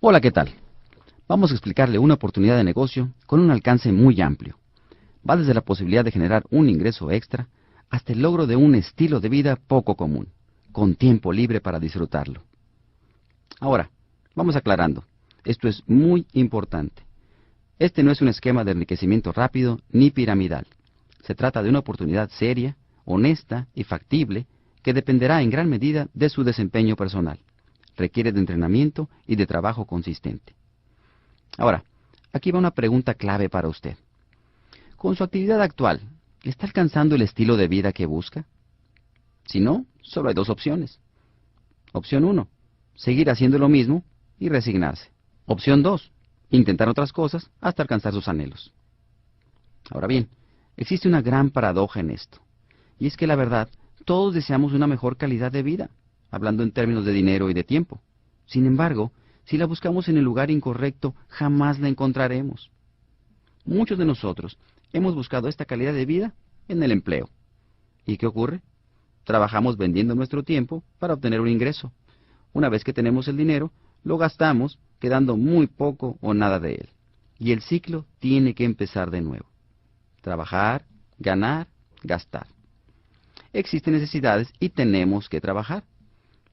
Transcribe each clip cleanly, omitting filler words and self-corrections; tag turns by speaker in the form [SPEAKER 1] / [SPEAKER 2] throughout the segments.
[SPEAKER 1] Hola, ¿qué tal? Vamos a explicarle una oportunidad de negocio con un alcance muy amplio. Va desde la posibilidad de generar un ingreso extra hasta el logro de un estilo de vida poco común, con tiempo libre para disfrutarlo. Ahora, vamos aclarando. Esto es muy importante. Este no es un esquema de enriquecimiento rápido ni piramidal. Se trata de una oportunidad seria, honesta y factible que dependerá en gran medida de su desempeño personal. Requiere de entrenamiento y de trabajo consistente. Ahora, aquí va una pregunta clave para usted. Con su actividad actual, ¿está alcanzando el estilo de vida que busca? Si no, solo hay dos opciones. Opción 1, seguir haciendo lo mismo y resignarse. Opción 2, intentar otras cosas hasta alcanzar sus anhelos. Ahora bien, existe una gran paradoja en esto. Y es que la verdad, todos deseamos una mejor calidad de vida, hablando en términos de dinero y de tiempo. Sin embargo, si la buscamos en el lugar incorrecto, jamás la encontraremos. Muchos de nosotros hemos buscado esta calidad de vida en el empleo. ¿Y qué ocurre? Trabajamos vendiendo nuestro tiempo para obtener un ingreso. Una vez que tenemos el dinero, lo gastamos, quedando muy poco o nada de él. Y el ciclo tiene que empezar de nuevo. Trabajar, ganar, gastar. Existen necesidades y tenemos que trabajar.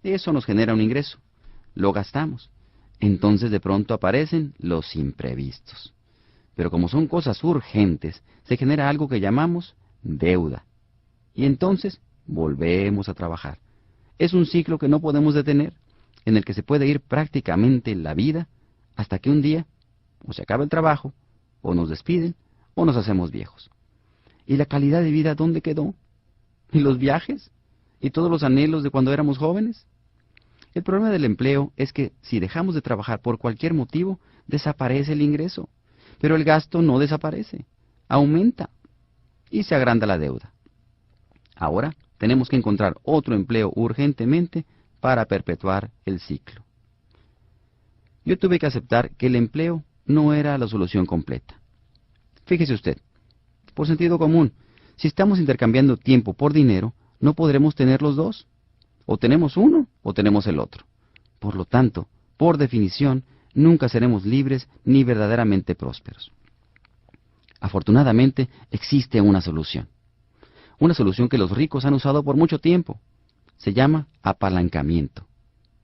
[SPEAKER 1] Eso nos genera un ingreso. Lo gastamos. Entonces de pronto aparecen los imprevistos. Pero como son cosas urgentes, se genera algo que llamamos deuda. Y entonces volvemos a trabajar. Es un ciclo que no podemos detener, en el que se puede ir prácticamente la vida, hasta que un día o se acaba el trabajo, o nos despiden, o nos hacemos viejos. ¿Y la calidad de vida dónde quedó? ¿Y los viajes? ¿Y todos los anhelos de cuando éramos jóvenes? El problema del empleo es que si dejamos de trabajar por cualquier motivo, desaparece el ingreso. Pero el gasto no desaparece, aumenta y se agranda la deuda. Ahora tenemos que encontrar otro empleo urgentemente para perpetuar el ciclo. Yo tuve que aceptar que el empleo no era la solución completa. Fíjese usted, por sentido común, si estamos intercambiando tiempo por dinero, no podremos tener los dos. O tenemos uno o tenemos el otro. Por lo tanto, por definición, nunca seremos libres ni verdaderamente prósperos. Afortunadamente, existe una solución. Una solución que los ricos han usado por mucho tiempo. Se llama apalancamiento.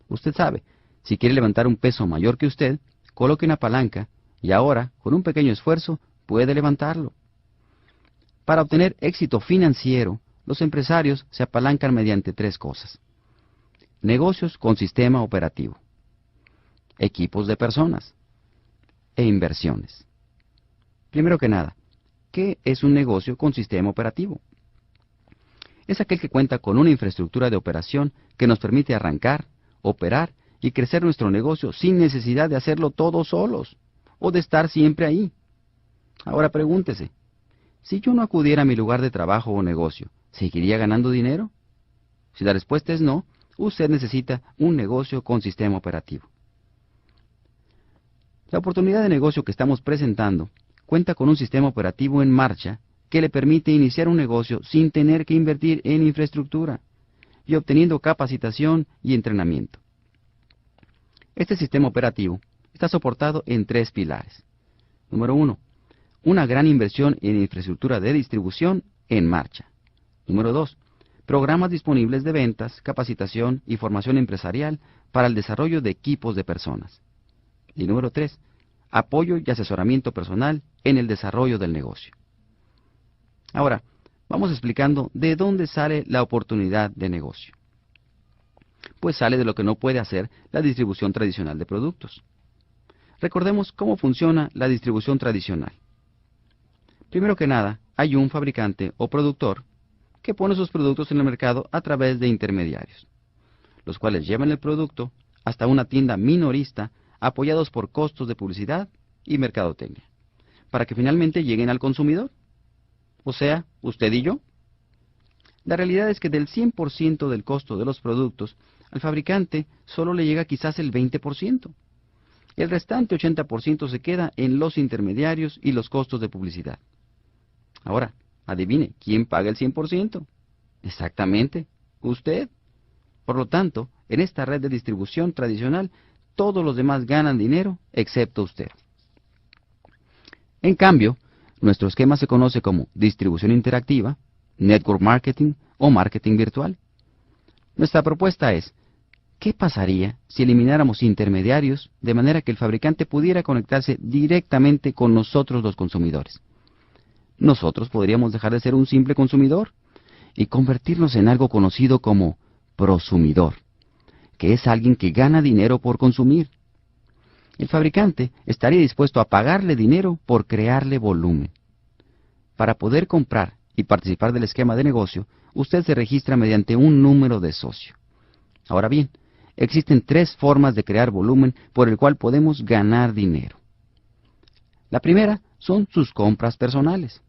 [SPEAKER 1] Usted sabe, si quiere levantar un peso mayor que usted, coloque una palanca y ahora, con un pequeño esfuerzo, puede levantarlo. Para obtener éxito financiero, los empresarios se apalancan mediante tres cosas. Negocios con sistema operativo, equipos de personas e inversiones. Primero que nada, ¿qué es un negocio con sistema operativo? Es aquel que cuenta con una infraestructura de operación que nos permite arrancar, operar y crecer nuestro negocio sin necesidad de hacerlo todos solos o de estar siempre ahí. Ahora pregúntese, si yo no acudiera a mi lugar de trabajo o negocio, ¿seguiría ganando dinero? Si la respuesta es no, usted necesita un negocio con sistema operativo. La oportunidad de negocio que estamos presentando cuenta con un sistema operativo en marcha que le permite iniciar un negocio sin tener que invertir en infraestructura y obteniendo capacitación y entrenamiento. Este sistema operativo está soportado en tres pilares. Número 1. Una gran inversión en infraestructura de distribución en marcha. Número 2. Programas disponibles de ventas, capacitación y formación empresarial para el desarrollo de equipos de personas. Y número 3. Apoyo y asesoramiento personal en el desarrollo del negocio. Ahora, vamos explicando de dónde sale la oportunidad de negocio. Pues sale de lo que no puede hacer la distribución tradicional de productos. Recordemos cómo funciona la distribución tradicional. Primero que nada, hay un fabricante o productor que pone sus productos en el mercado a través de intermediarios, los cuales llevan el producto hasta una tienda minorista apoyados por costos de publicidad y mercadotecnia, para que finalmente lleguen al consumidor, o sea, usted y yo. La realidad es que del 100% del costo de los productos, al fabricante solo le llega quizás el 20%. El restante 80% se queda en los intermediarios y los costos de publicidad. Ahora, adivine, ¿quién paga el 100%? Exactamente, usted. Por lo tanto, en esta red de distribución tradicional, todos los demás ganan dinero excepto usted. En cambio, nuestro esquema se conoce como distribución interactiva, network marketing o marketing virtual. Nuestra propuesta es: ¿qué pasaría si elimináramos intermediarios de manera que el fabricante pudiera conectarse directamente con nosotros los consumidores? Nosotros podríamos dejar de ser un simple consumidor y convertirnos en algo conocido como prosumidor, que es alguien que gana dinero por consumir. El fabricante estaría dispuesto a pagarle dinero por crearle volumen. Para poder comprar y participar del esquema de negocio, usted se registra mediante un número de socio. Ahora bien, existen tres formas de crear volumen por el cual podemos ganar dinero. La primera son sus compras personales.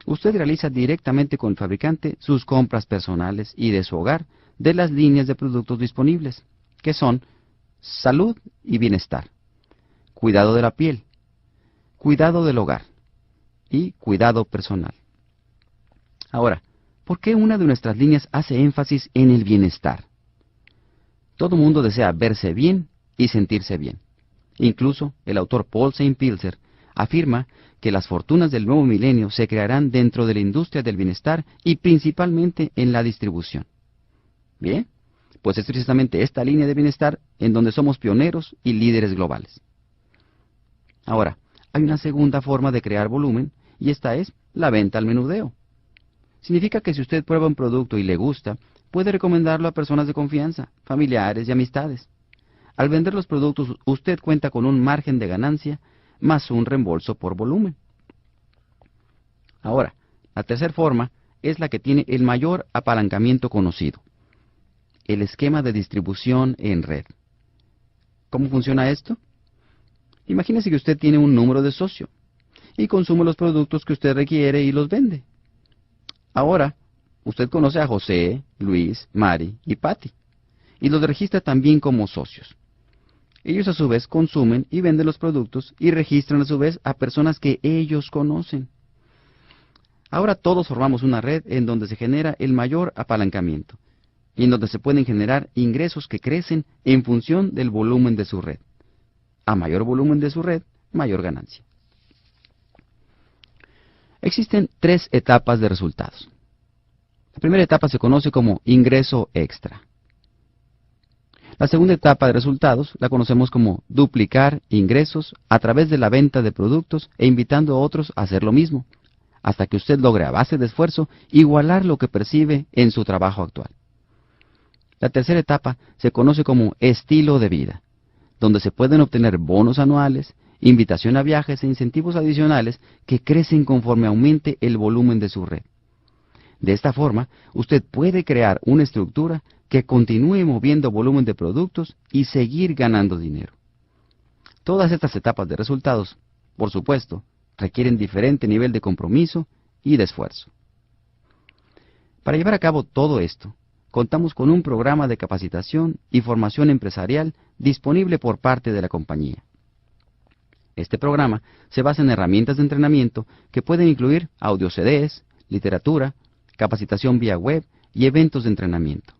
[SPEAKER 1] Usted realiza directamente con el fabricante sus compras personales y de su hogar de las líneas de productos disponibles, que son salud y bienestar, cuidado de la piel, cuidado del hogar y cuidado personal. Ahora, ¿por qué una de nuestras líneas hace énfasis en el bienestar? Todo mundo desea verse bien y sentirse bien. Incluso el autor Paul St. Pilzer afirma que las fortunas del nuevo milenio se crearán dentro de la industria del bienestar y principalmente en la distribución. Bien, pues es precisamente esta línea de bienestar en donde somos pioneros y líderes globales. Ahora, hay una segunda forma de crear volumen y esta es la venta al menudeo. Significa que si usted prueba un producto y le gusta, puede recomendarlo a personas de confianza, familiares y amistades. Al vender los productos, usted cuenta con un margen de ganancia más un reembolso por volumen. Ahora, la tercera forma es la que tiene el mayor apalancamiento conocido: el esquema de distribución en red. ¿Cómo funciona esto? Imagínese que usted tiene un número de socio y consume los productos que usted requiere y los vende. Ahora, usted conoce a José, Luis, Mari y Patty y los registra también como socios. Ellos a su vez consumen y venden los productos y registran a su vez a personas que ellos conocen. Ahora todos formamos una red en donde se genera el mayor apalancamiento y en donde se pueden generar ingresos que crecen en función del volumen de su red. A mayor volumen de su red, mayor ganancia. Existen tres etapas de resultados. La primera etapa se conoce como ingreso extra. La segunda etapa de resultados la conocemos como duplicar ingresos a través de la venta de productos e invitando a otros a hacer lo mismo, hasta que usted logre a base de esfuerzo igualar lo que percibe en su trabajo actual. La tercera etapa se conoce como estilo de vida, donde se pueden obtener bonos anuales, invitación a viajes e incentivos adicionales que crecen conforme aumente el volumen de su red. De esta forma, usted puede crear una estructura que continúe moviendo volumen de productos y seguir ganando dinero. Todas estas etapas de resultados, por supuesto, requieren diferente nivel de compromiso y de esfuerzo. Para llevar a cabo todo esto, contamos con un programa de capacitación y formación empresarial disponible por parte de la compañía. Este programa se basa en herramientas de entrenamiento que pueden incluir audio CDs, literatura, capacitación vía web y eventos de entrenamiento.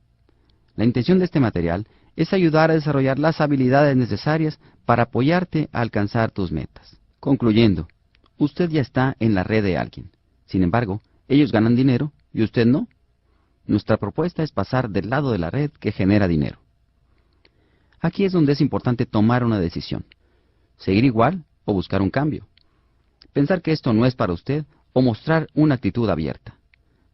[SPEAKER 1] La intención de este material es ayudar a desarrollar las habilidades necesarias para apoyarte a alcanzar tus metas. Concluyendo, usted ya está en la red de alguien. Sin embargo, ellos ganan dinero y usted no. Nuestra propuesta es pasar del lado de la red que genera dinero. Aquí es donde es importante tomar una decisión: seguir igual o buscar un cambio. Pensar que esto no es para usted o mostrar una actitud abierta.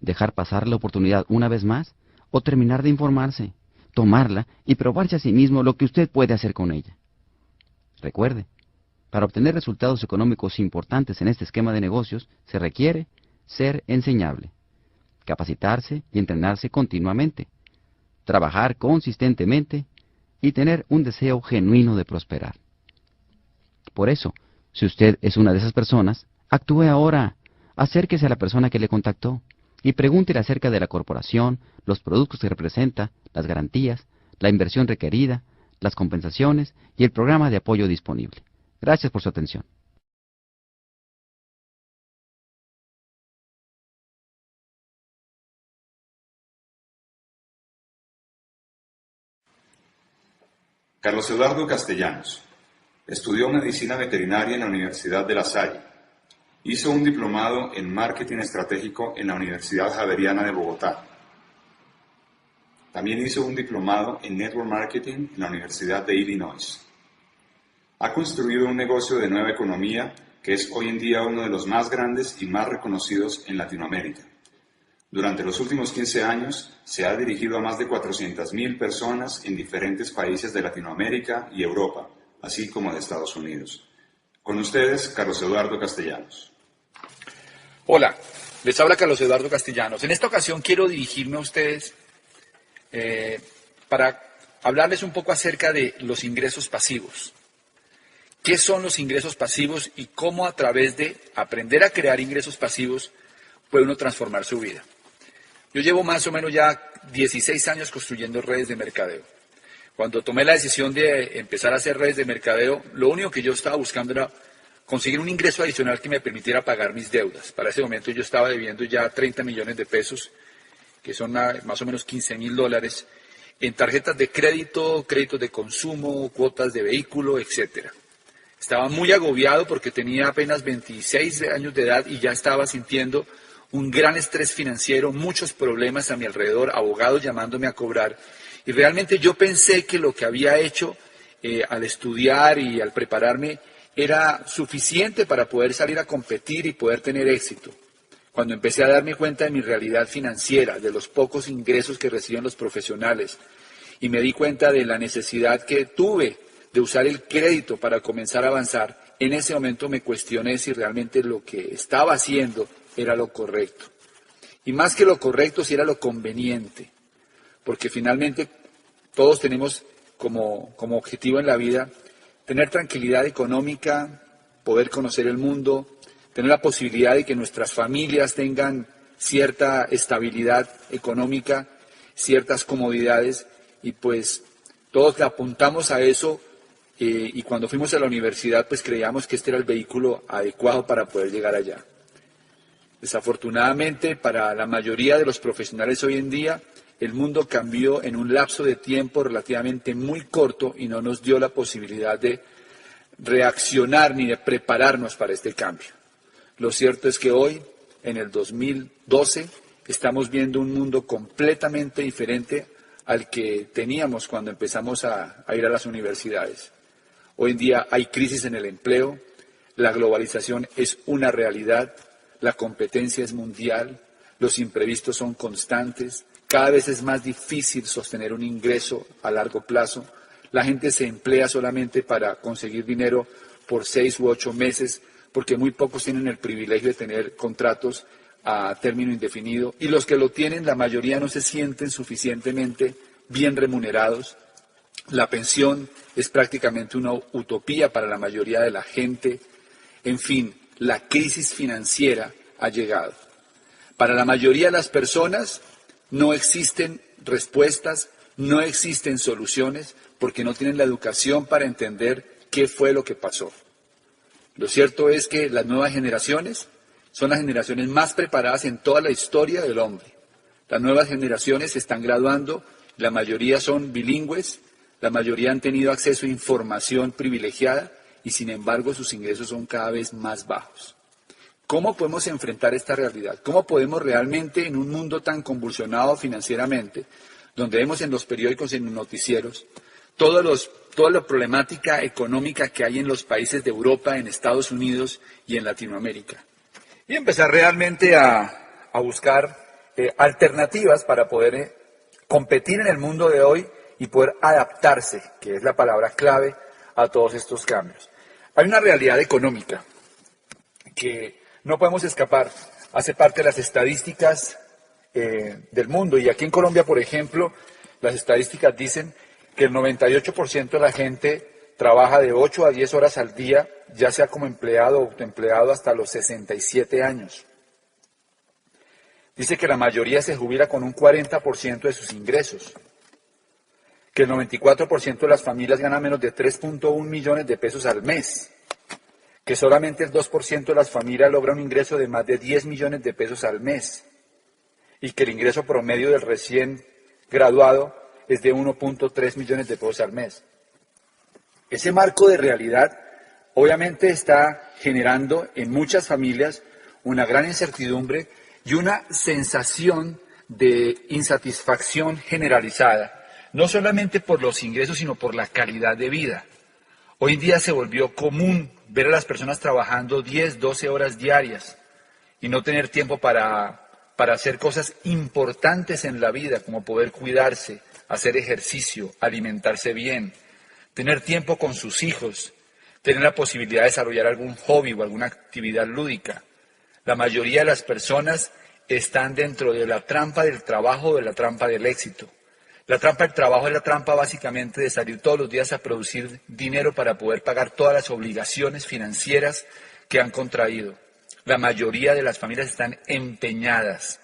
[SPEAKER 1] Dejar pasar la oportunidad una vez más o terminar de informarse, tomarla y probarse a sí mismo lo que usted puede hacer con ella. Recuerde, para obtener resultados económicos importantes en este esquema de negocios se requiere ser enseñable, capacitarse y entrenarse continuamente, trabajar consistentemente y tener un deseo genuino de prosperar. Por eso, si usted es una de esas personas, actúe ahora. Acérquese a la persona que le contactó y pregúntele acerca de la corporación, los productos que representa, las garantías, la inversión requerida, las compensaciones y el programa de apoyo disponible. Gracias por su atención.
[SPEAKER 2] Carlos Eduardo Castellanos estudió medicina veterinaria en la Universidad de La Salle. Hizo un diplomado en marketing estratégico en la Universidad Javeriana de Bogotá. También hizo un diplomado en network marketing en la Universidad de Illinois. Ha construido un negocio de nueva economía que es hoy en día uno de los más grandes y más reconocidos en Latinoamérica. Durante los últimos 15 años se ha dirigido a más de 400.000 personas en diferentes países de Latinoamérica y Europa, así como de Estados Unidos. Con ustedes, Carlos Eduardo Castellanos.
[SPEAKER 3] Hola, les habla Carlos Eduardo Castellanos. En esta ocasión quiero dirigirme a ustedes para hablarles un poco acerca de los ingresos pasivos. ¿Qué son los ingresos pasivos y cómo a través de aprender a crear ingresos pasivos puede uno transformar su vida? Yo llevo más o menos ya 16 años construyendo redes de mercadeo. Cuando tomé la decisión de empezar a hacer redes de mercadeo, lo único que yo estaba buscando era conseguir un ingreso adicional que me permitiera pagar mis deudas. Para ese momento yo estaba debiendo ya 30 millones de pesos, que son más o menos $15.000, en tarjetas de crédito, créditos de consumo, cuotas de vehículo, etcétera. Estaba muy agobiado porque tenía apenas 26 años de edad y ya estaba sintiendo un gran estrés financiero, muchos problemas a mi alrededor, abogados llamándome a cobrar. Y realmente yo pensé que lo que había hecho al estudiar y al prepararme era suficiente para poder salir a competir y poder tener éxito. Cuando empecé a darme cuenta de mi realidad financiera, de los pocos ingresos que reciben los profesionales, y me di cuenta de la necesidad que tuve de usar el crédito para comenzar a avanzar, en ese momento me cuestioné si realmente lo que estaba haciendo era lo correcto. Y más que lo correcto, si era lo conveniente. Porque finalmente todos tenemos como objetivo en la vida tener tranquilidad económica, poder conocer el mundo, tener la posibilidad de que nuestras familias tengan cierta estabilidad económica, ciertas comodidades, y pues todos le apuntamos a eso, y cuando fuimos a la universidad pues creíamos que este era el vehículo adecuado para poder llegar allá. Desafortunadamente, para la mayoría de los profesionales hoy en día, el mundo cambió en un lapso de tiempo relativamente muy corto y no nos dio la posibilidad de reaccionar ni de prepararnos para este cambio. Lo cierto es que hoy, en el 2012, estamos viendo un mundo completamente diferente al que teníamos cuando empezamos a ir a las universidades. Hoy en día hay crisis en el empleo, la globalización es una realidad, la competencia es mundial, los imprevistos son constantes, cada vez es más difícil sostener un ingreso a largo plazo, la gente se emplea solamente para conseguir dinero por 6 u 8 meses, porque muy pocos tienen el privilegio de tener contratos a término indefinido, y los que lo tienen, la mayoría no se sienten suficientemente bien remunerados. La pensión es prácticamente una utopía para la mayoría de la gente. En fin, la crisis financiera ha llegado. Para la mayoría de las personas no existen respuestas, no existen soluciones, porque no tienen la educación para entender qué fue lo que pasó. Lo cierto es que las nuevas generaciones son las generaciones más preparadas en toda la historia del hombre. Las nuevas generaciones se están graduando, la mayoría son bilingües, la mayoría han tenido acceso a información privilegiada y sin embargo sus ingresos son cada vez más bajos. ¿Cómo podemos enfrentar esta realidad? ¿Cómo podemos realmente, en un mundo tan convulsionado financieramente, donde vemos en los periódicos y en los noticieros, toda la problemática económica que hay en los países de Europa, en Estados Unidos y en Latinoamérica? Y empezar realmente a buscar alternativas para poder competir en el mundo de hoy y poder adaptarse, que es la palabra clave, a todos estos cambios. Hay una realidad económica que no podemos escapar, hace parte de las estadísticas del mundo, y aquí en Colombia, por ejemplo, las estadísticas dicen que el 98% de la gente trabaja de 8 a 10 horas al día, ya sea como empleado o autoempleado, hasta los 67 años. Dice que la mayoría se jubila con un 40% de sus ingresos, que el 94% de las familias gana menos de 3.1 millones de pesos al mes, que solamente el 2% de las familias logra un ingreso de más de 10 millones de pesos al mes, y que el ingreso promedio del recién graduado es de 1.3 millones de pesos al mes. Ese marco de realidad obviamente está generando en muchas familias una gran incertidumbre y una sensación de insatisfacción generalizada, no solamente por los ingresos, sino por la calidad de vida. Hoy en día se volvió común ver a las personas trabajando 10, 12 horas diarias y no tener tiempo para hacer cosas importantes en la vida, como poder cuidarse, hacer ejercicio, alimentarse bien, tener tiempo con sus hijos, tener la posibilidad de desarrollar algún hobby o alguna actividad lúdica. La mayoría de las personas están dentro de la trampa del trabajo o de la trampa del éxito. La trampa del trabajo es la trampa básicamente de salir todos los días a producir dinero para poder pagar todas las obligaciones financieras que han contraído. La mayoría de las familias están empeñadas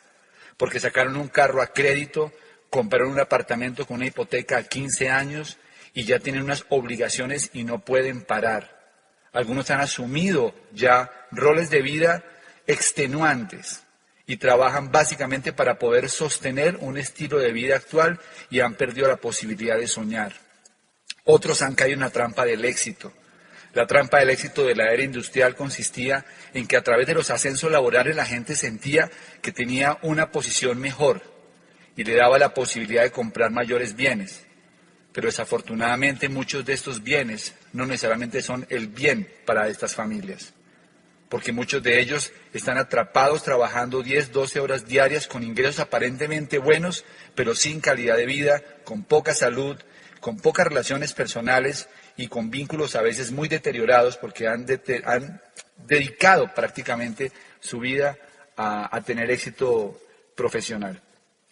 [SPEAKER 3] porque sacaron un carro a crédito, compraron un apartamento con una hipoteca a 15 años y ya tienen unas obligaciones y no pueden parar. Algunos han asumido ya roles de vida extenuantes y trabajan básicamente para poder sostener un estilo de vida actual y han perdido la posibilidad de soñar. Otros han caído en la trampa del éxito. La trampa del éxito de la era industrial consistía en que a través de los ascensos laborales la gente sentía que tenía una posición mejor y le daba la posibilidad de comprar mayores bienes. Pero desafortunadamente muchos de estos bienes no necesariamente son el bien para estas familias, porque muchos de ellos están atrapados trabajando 10, 12 horas diarias con ingresos aparentemente buenos, pero sin calidad de vida, con poca salud, con pocas relaciones personales y con vínculos a veces muy deteriorados porque han dedicado prácticamente su vida a tener éxito profesional.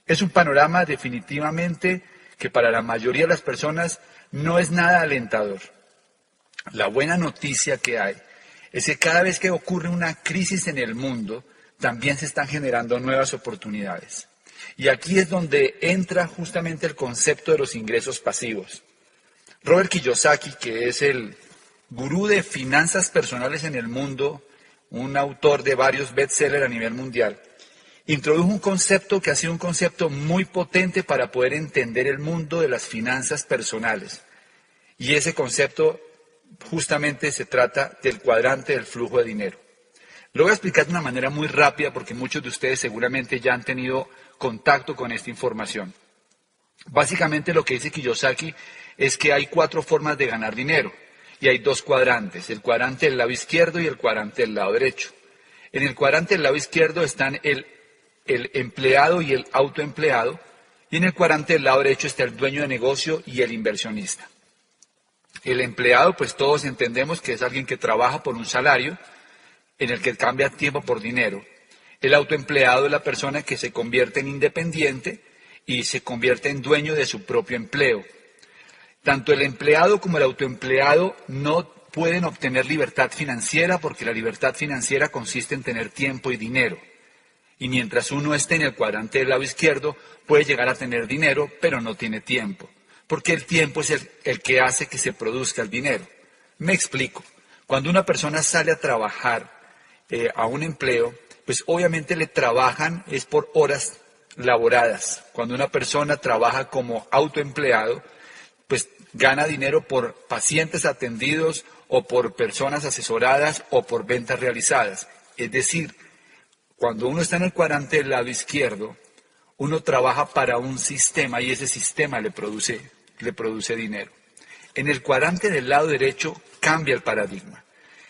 [SPEAKER 3] Es un panorama definitivamente que para la mayoría de las personas no es nada alentador. La buena noticia que hay es que cada vez que ocurre una crisis en el mundo, también se están generando nuevas oportunidades. Y aquí es donde entra justamente el concepto de los ingresos pasivos. Robert Kiyosaki, que es el gurú de finanzas personales en el mundo, un autor de varios bestsellers a nivel mundial, introdujo un concepto que ha sido un concepto muy potente para poder entender el mundo de las finanzas personales. Y ese concepto justamente se trata del cuadrante del flujo de dinero. Lo voy a explicar de una manera muy rápida porque muchos de ustedes seguramente ya han tenido contacto con esta información. Básicamente lo que dice Kiyosaki es que hay 4 formas de ganar dinero y hay 2 cuadrantes, el cuadrante del lado izquierdo y el cuadrante del lado derecho. En el cuadrante del lado izquierdo están el empleado y el autoempleado, y en el cuadrante del lado derecho está el dueño de negocio y el inversionista. El empleado, pues todos entendemos que es alguien que trabaja por un salario en el que cambia tiempo por dinero. El autoempleado es la persona que se convierte en independiente y se convierte en dueño de su propio empleo. Tanto el empleado como el autoempleado no pueden obtener libertad financiera porque la libertad financiera consiste en tener tiempo y dinero. Y mientras uno esté en el cuadrante del lado izquierdo, puede llegar a tener dinero, pero no tiene tiempo. Porque el tiempo es el que hace que se produzca el dinero. Me explico. Cuando una persona sale a trabajar a un empleo, pues obviamente le trabajan es por horas laboradas. Cuando una persona trabaja como autoempleado, pues gana dinero por pacientes atendidos o por personas asesoradas o por ventas realizadas. Es decir, cuando uno está en el cuadrante del lado izquierdo, uno trabaja para un sistema y ese sistema le produce dinero. En el cuadrante del lado derecho cambia el paradigma.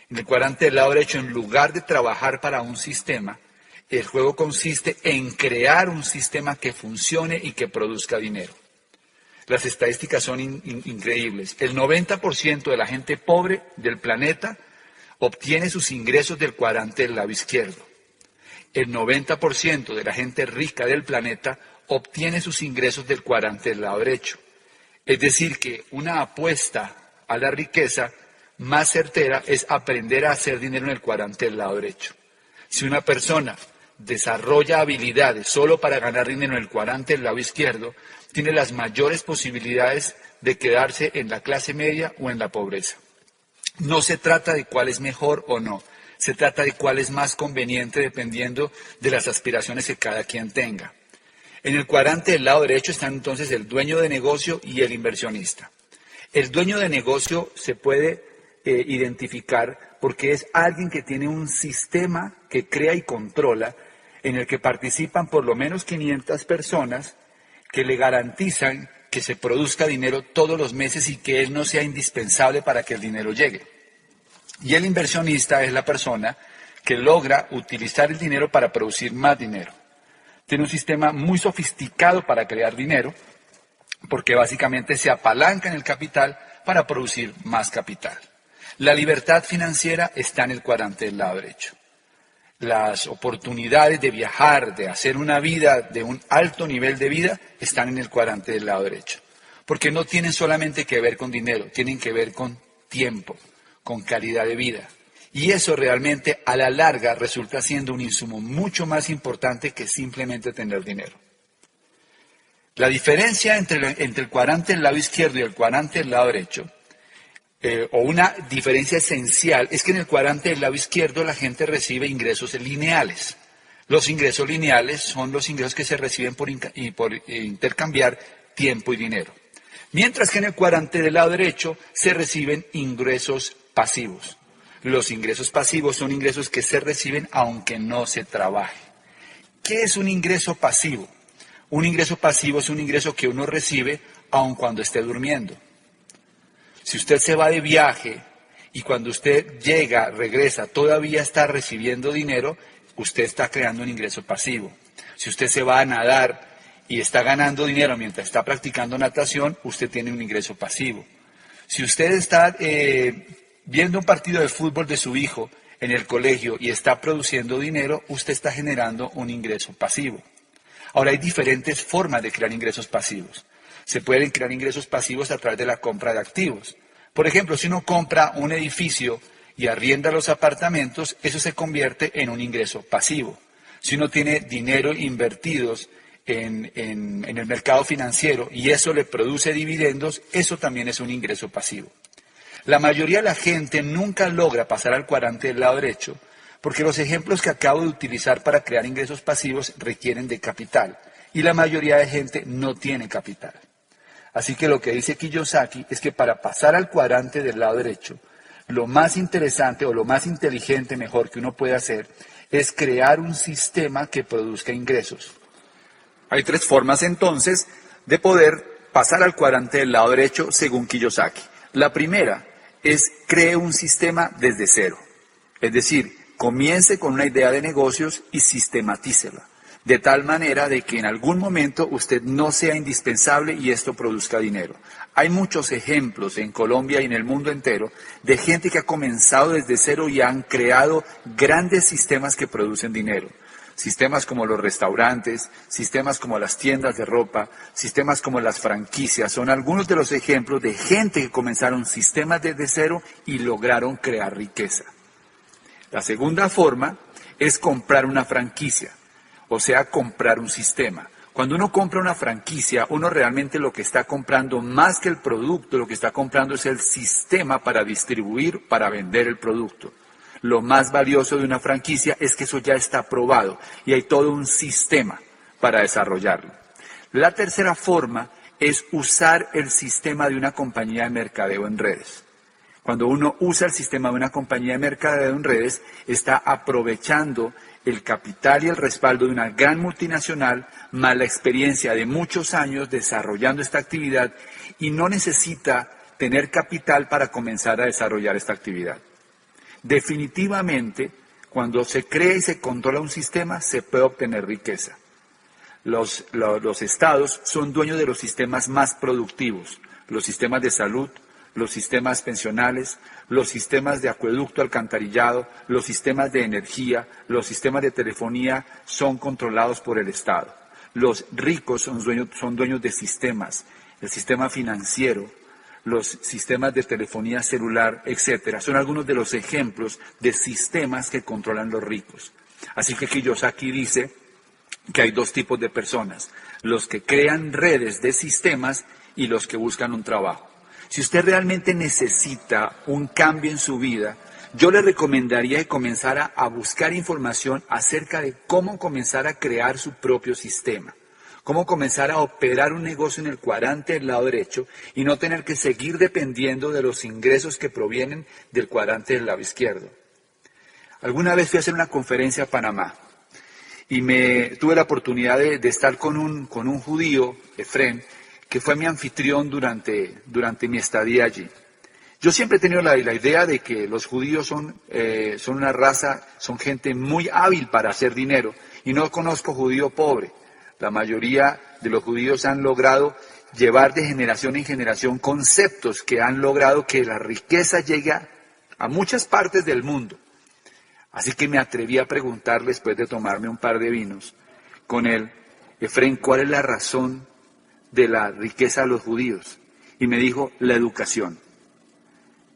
[SPEAKER 3] En el cuadrante del lado derecho, en lugar de trabajar para un sistema, el juego consiste en crear un sistema que funcione y que produzca dinero. Las estadísticas son increíbles. El 90% de la gente pobre del planeta obtiene sus ingresos del cuadrante del lado izquierdo. El 90% de la gente rica del planeta obtiene sus ingresos del cuadrante del lado derecho. Es decir, que una apuesta a la riqueza más certera es aprender a hacer dinero en el cuadrante del lado derecho. Si una persona desarrolla habilidades solo para ganar dinero en el cuadrante del lado izquierdo, tiene las mayores posibilidades de quedarse en la clase media o en la pobreza. No se trata de cuál es mejor o no. Se trata de cuál es más conveniente dependiendo de las aspiraciones que cada quien tenga. En el cuadrante del lado derecho están entonces el dueño de negocio y el inversionista. El dueño de negocio se puede identificar porque es alguien que tiene un sistema que crea y controla, en el que participan por lo menos 500 personas que le garantizan que se produzca dinero todos los meses y que él no sea indispensable para que el dinero llegue. Y el inversionista es la persona que logra utilizar el dinero para producir más dinero. Tiene un sistema muy sofisticado para crear dinero, porque básicamente se apalanca en el capital para producir más capital. La libertad financiera está en el cuadrante del lado derecho. Las oportunidades de viajar, de hacer una vida de un alto nivel de vida, están en el cuadrante del lado derecho. Porque no tienen solamente que ver con dinero, tienen que ver con tiempo, con calidad de vida. Y eso realmente a la larga resulta siendo un insumo mucho más importante que simplemente tener dinero. La diferencia entre el cuadrante del lado izquierdo y el cuadrante del lado derecho, o una diferencia esencial, es que en el cuadrante del lado izquierdo la gente recibe ingresos lineales. Los ingresos lineales son los ingresos que se reciben por intercambiar tiempo y dinero. Mientras que en el cuadrante del lado derecho se reciben ingresos pasivos. Los ingresos pasivos son ingresos que se reciben aunque no se trabaje. ¿Qué es un ingreso pasivo? Un ingreso pasivo es un ingreso que uno recibe aun cuando esté durmiendo. Si usted se va de viaje y cuando usted llega, regresa, todavía está recibiendo dinero, usted está creando un ingreso pasivo. Si usted se va a nadar y está ganando dinero mientras está practicando natación, usted tiene un ingreso pasivo. Si usted está viendo un partido de fútbol de su hijo en el colegio y está produciendo dinero, usted está generando un ingreso pasivo. Ahora, hay diferentes formas de crear ingresos pasivos. Se pueden crear ingresos pasivos a través de la compra de activos. Por ejemplo, si uno compra un edificio y arrienda los apartamentos, eso se convierte en un ingreso pasivo. Si uno tiene dinero invertidos en el mercado financiero y eso le produce dividendos, eso también es un ingreso pasivo. La mayoría de la gente nunca logra pasar al cuadrante del lado derecho porque los ejemplos que acabo de utilizar para crear ingresos pasivos requieren de capital y la mayoría de gente no tiene capital. Así que lo que dice Kiyosaki es que para pasar al cuadrante del lado derecho, lo más interesante o lo más inteligente mejor que uno puede hacer es crear un sistema que produzca ingresos. Hay tres formas entonces de poder pasar al cuadrante del lado derecho según Kiyosaki. La primera es cree un sistema desde cero. Es decir, comience con una idea de negocios y sistematícela. De tal manera de que en algún momento usted no sea indispensable y esto produzca dinero. Hay muchos ejemplos en Colombia y en el mundo entero de gente que ha comenzado desde cero y han creado grandes sistemas que producen dinero. Sistemas como los restaurantes, sistemas como las tiendas de ropa, sistemas como las franquicias, son algunos de los ejemplos de gente que comenzaron sistemas desde cero y lograron crear riqueza. La segunda forma es comprar una franquicia, o sea, comprar un sistema. Cuando uno compra una franquicia, uno realmente lo que está comprando, más que el producto, lo que está comprando es el sistema para distribuir, para vender el producto. Lo más valioso de una franquicia es que eso ya está probado y hay todo un sistema para desarrollarlo. La tercera forma es usar el sistema de una compañía de mercadeo en redes. Cuando uno usa el sistema de una compañía de mercadeo en redes, está aprovechando el capital y el respaldo de una gran multinacional, más la experiencia de muchos años desarrollando esta actividad y no necesita tener capital para comenzar a desarrollar esta actividad. Definitivamente, cuando se crea y se controla un sistema, se puede obtener riqueza. Los estados son dueños de los sistemas más productivos, los sistemas de salud, los sistemas pensionales, los sistemas de acueducto, alcantarillado, los sistemas de energía, los sistemas de telefonía son controlados por el Estado. Los ricos son dueños de sistemas, el sistema financiero, los sistemas de telefonía celular, etcétera. Son algunos de los ejemplos de sistemas que controlan los ricos. Así que Kiyosaki dice que hay dos tipos de personas, los que crean redes de sistemas y los que buscan un trabajo. Si usted realmente necesita un cambio en su vida, yo le recomendaría que comenzara a buscar información acerca de cómo comenzar a crear su propio sistema, Cómo comenzar a operar un negocio en el cuadrante del lado derecho y no tener que seguir dependiendo de los ingresos que provienen del cuadrante del lado izquierdo. Alguna vez fui a hacer una conferencia a Panamá y tuve la oportunidad de estar con un judío, Efrén, que fue mi anfitrión durante mi estadía allí. Yo siempre he tenido la idea de que los judíos son una raza, son gente muy hábil para hacer dinero, y no conozco judío pobre. La mayoría de los judíos han logrado llevar de generación en generación conceptos que han logrado que la riqueza llegue a muchas partes del mundo. Así que me atreví a preguntarle, después de tomarme un par de vinos con él, Efrén, ¿cuál es la razón de la riqueza de los judíos? Y me dijo, la educación.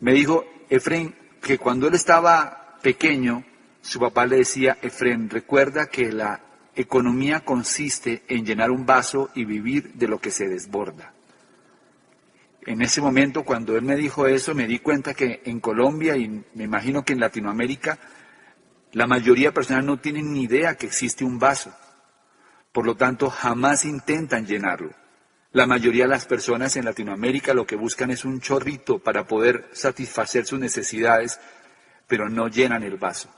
[SPEAKER 3] Me dijo, Efrén, que cuando él estaba pequeño, su papá le decía, Efrén, recuerda que la economía consiste en llenar un vaso y vivir de lo que se desborda. En ese momento, cuando él me dijo eso, me di cuenta que en Colombia y me imagino que en Latinoamérica, la mayoría de personas no tienen ni idea que existe un vaso. Por lo tanto, jamás intentan llenarlo. La mayoría de las personas en Latinoamérica lo que buscan es un chorrito para poder satisfacer sus necesidades, pero no llenan el vaso.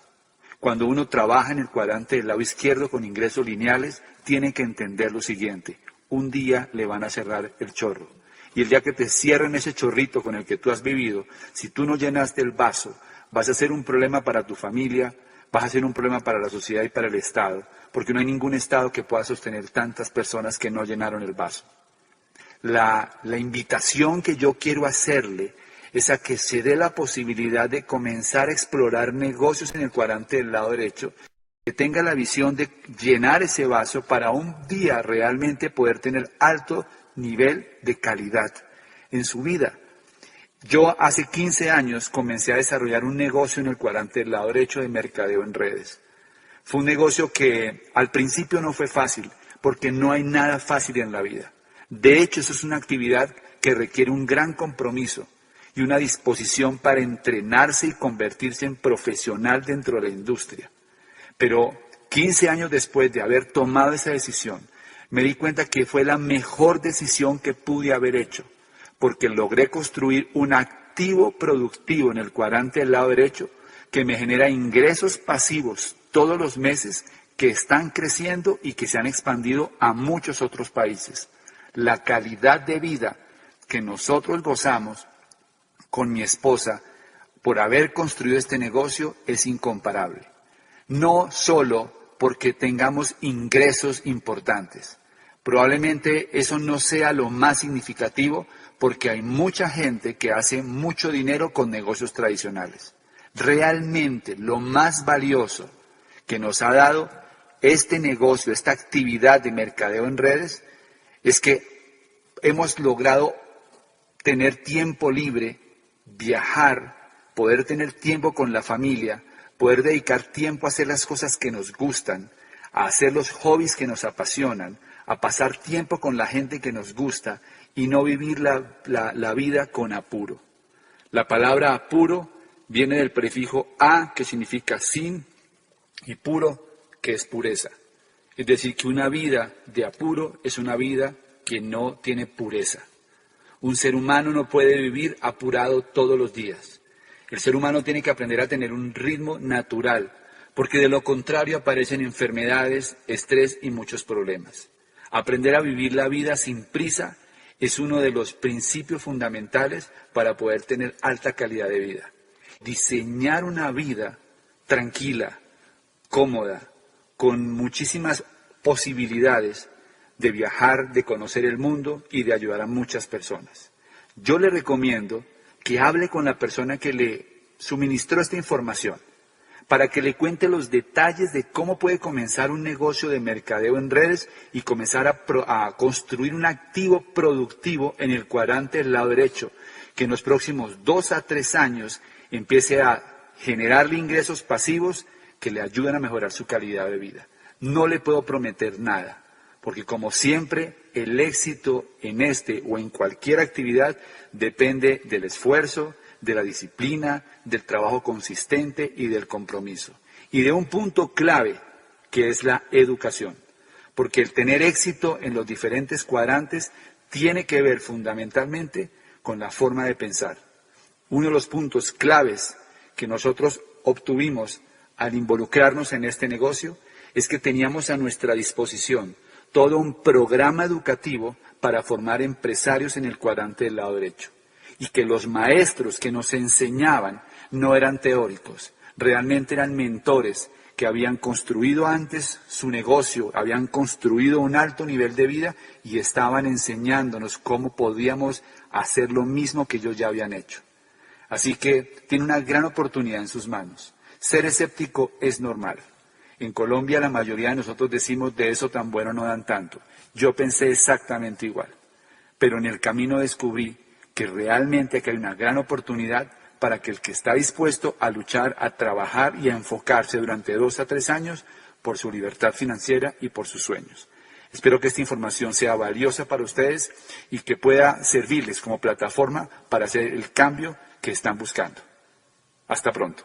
[SPEAKER 3] Cuando uno trabaja en el cuadrante del lado izquierdo con ingresos lineales, tiene que entender lo siguiente: un día le van a cerrar el chorro. Y el día que te cierren ese chorrito con el que tú has vivido, si tú no llenaste el vaso, vas a ser un problema para tu familia, vas a ser un problema para la sociedad y para el Estado, porque no hay ningún Estado que pueda sostener tantas personas que no llenaron el vaso. La invitación que yo quiero hacerle es a que se dé la posibilidad de comenzar a explorar negocios en el cuadrante del lado derecho, que tenga la visión de llenar ese vaso para un día realmente poder tener alto nivel de calidad en su vida. Yo hace 15 años comencé a desarrollar un negocio en el cuadrante del lado derecho de mercadeo en redes. Fue un negocio que al principio no fue fácil, porque no hay nada fácil en la vida. De hecho, eso es una actividad que requiere un gran compromiso y una disposición para entrenarse y convertirse en profesional dentro de la industria. Pero 15 años después de haber tomado esa decisión, me di cuenta que fue la mejor decisión que pude haber hecho, porque logré construir un activo productivo en el cuadrante del lado derecho que me genera ingresos pasivos todos los meses que están creciendo y que se han expandido a muchos otros países. La calidad de vida que nosotros gozamos con mi esposa por haber construido este negocio es incomparable. No solo porque tengamos ingresos importantes. Probablemente eso no sea lo más significativo porque hay mucha gente que hace mucho dinero con negocios tradicionales. Realmente lo más valioso que nos ha dado este negocio, esta actividad de mercadeo en redes, es que hemos logrado tener tiempo libre, viajar, poder tener tiempo con la familia, poder dedicar tiempo a hacer las cosas que nos gustan, a hacer los hobbies que nos apasionan, a pasar tiempo con la gente que nos gusta y no vivir la vida con apuro. La palabra apuro viene del prefijo a, que significa sin, y puro, que es pureza. Es decir, que una vida de apuro es una vida que no tiene pureza. Un ser humano no puede vivir apurado todos los días. El ser humano tiene que aprender a tener un ritmo natural, porque de lo contrario aparecen enfermedades, estrés y muchos problemas. Aprender a vivir la vida sin prisa es uno de los principios fundamentales para poder tener alta calidad de vida. Diseñar una vida tranquila, cómoda, con muchísimas posibilidades de viajar, de conocer el mundo y de ayudar a muchas personas. Yo le recomiendo que hable con la persona que le suministró esta información, para que le cuente los detalles de cómo puede comenzar un negocio de mercadeo en redes y comenzar a construir un activo productivo en el cuadrante del lado derecho, que en los próximos 2 a 3 años empiece a generarle ingresos pasivos que le ayuden a mejorar su calidad de vida. No le puedo prometer nada, porque como siempre, el éxito en este o en cualquier actividad depende del esfuerzo, de la disciplina, del trabajo consistente y del compromiso. Y de un punto clave, que es la educación. porque el tener éxito en los diferentes cuadrantes tiene que ver fundamentalmente con la forma de pensar. Uno de los puntos claves que nosotros obtuvimos al involucrarnos en este negocio es que teníamos a nuestra disposición todo un programa educativo para formar empresarios en el cuadrante del lado derecho. Y que los maestros que nos enseñaban no eran teóricos, realmente eran mentores que habían construido antes su negocio, habían construido un alto nivel de vida y estaban enseñándonos cómo podíamos hacer lo mismo que ellos ya habían hecho. Así que tiene una gran oportunidad en sus manos. Ser escéptico es normal. En Colombia la mayoría de nosotros decimos, de eso tan bueno no dan tanto. Yo pensé exactamente igual, pero en el camino descubrí que realmente aquí hay una gran oportunidad para que el que está dispuesto a luchar, a trabajar y a enfocarse durante 2 a 3 años por su libertad financiera y por sus sueños. Espero que esta información sea valiosa para ustedes y que pueda servirles como plataforma para hacer el cambio que están buscando. Hasta pronto.